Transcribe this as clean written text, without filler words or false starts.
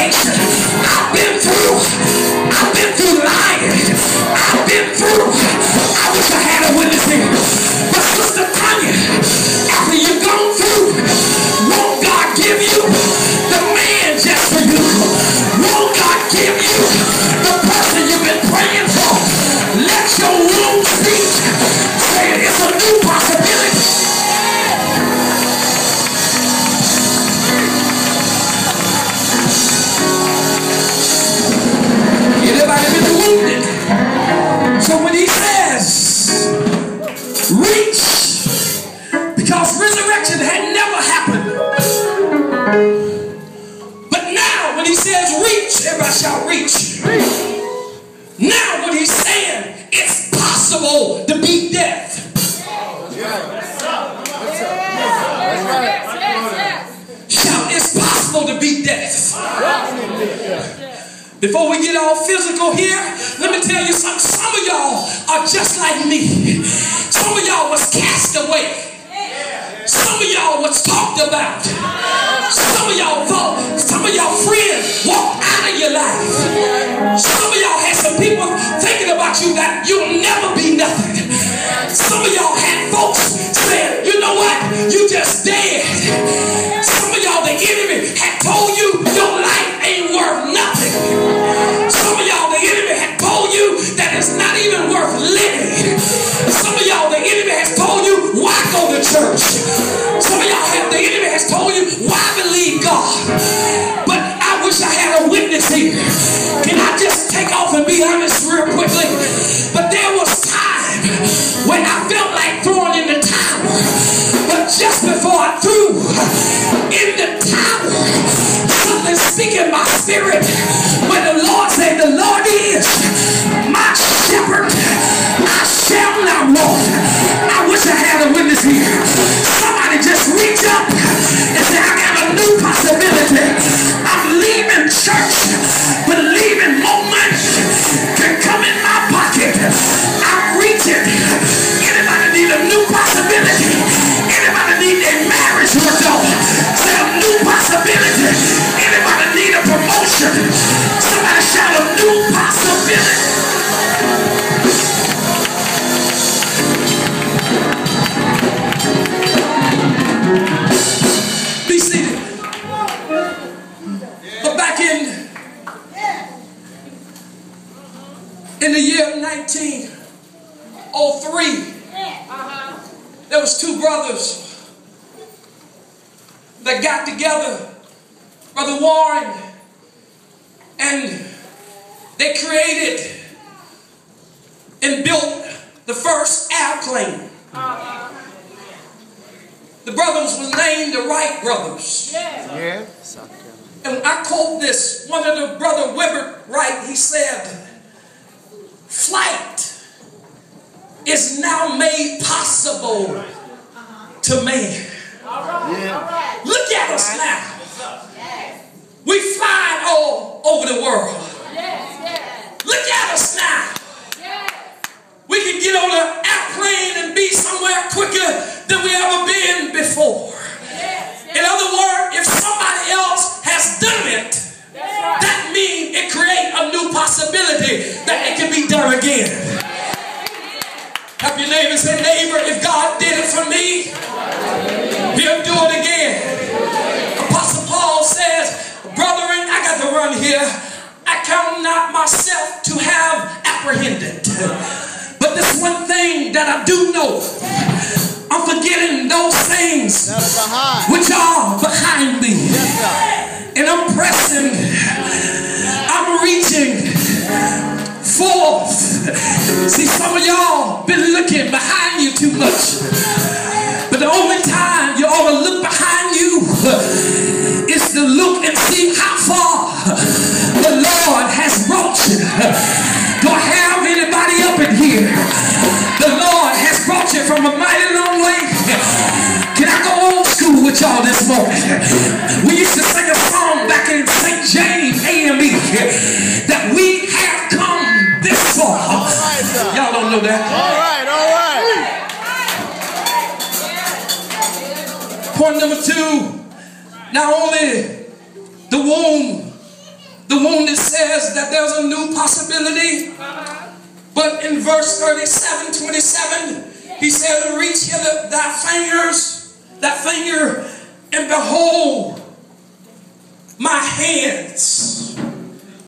tribulation. I've been through lying. I've been through. I wish I had a witness here. But Sister Tanya, after you've gone through, won't God give you the man just for you? Won't God give you the person you've been praying for? Let your womb speak. Say it's a new possibility. Anybody been wounded? So when he says reach, because resurrection had never happened, but now when he says reach, everybody shall reach. Now what he's saying, it's possible to beat death. Shout, it's possible to beat death. Before we get all physical here, let me tell you something. Some of y'all are just like me. Some of y'all was cast away. Some of y'all was talked about. Some of y'all thought, some of y'all friends walked out of your life. Some of y'all had some people thinking about you that you'll never be nothing. Some of y'all had folks saying, you know what, you just dead. Some of y'all, the enemy had told you your life ain't worth nothing. Some of y'all, the enemy had told you that it's not even worth living. Some of y'all, the enemy has told you, why go to church? Some of y'all, the enemy has told you, why believe God? But I wish I had a witness here. Can I just take off and be honest real quickly? But there was time when I felt like throwing in the towel. But just before I threw in the towel, something speaking my spirit. When the Lord said, the Lord is my shepherd, I shall not want. I wish I had a witness here. Somebody just reach up and say, I got a new possibility. I'm leaving church, believing more money can come in my pocket. I'm reaching. Anybody need a new possibility? Anybody need their marriage worked on? Say a new possibility. Anybody need a promotion? Somebody shout a new possibility. Be seated. But back in the year 1903, there was two brothers that got together, Brother Warren, and they created and built the first airplane. The brothers was named the Wright brothers. Yeah. And I quote this, one of the brother Weber Wright, he said, flight is now made possible to man. Look at us now. We fly all over the world. Look at us now. We can get on an airplane and be somewhere quicker than we ever been before. In other words, if somebody else has done it, that means it creates a new possibility that it can be done again. Help your neighbor, say, neighbor, if God did it for me, he'll do it again. Apostle Paul says, brethren, I got to run here. I count not myself to have apprehended. But this one thing that I do know, I'm forgetting those things which are behind me. And I'm pressing, I'm reaching forth. See, some of y'all been looking behind you too much. But the only time you ought to look behind you is to look and see how far the Lord has brought you. Do I have anybody up in here? The Lord has brought you from a mighty long way. Can I go old school with y'all this morning? We used to sing a song back in St. James AME that we have come this far. Y'all don't know that. All right, all right. Point number two, not only the womb The wounded says that there's a new possibility. But in verse 27, he said, reach hither thy fingers,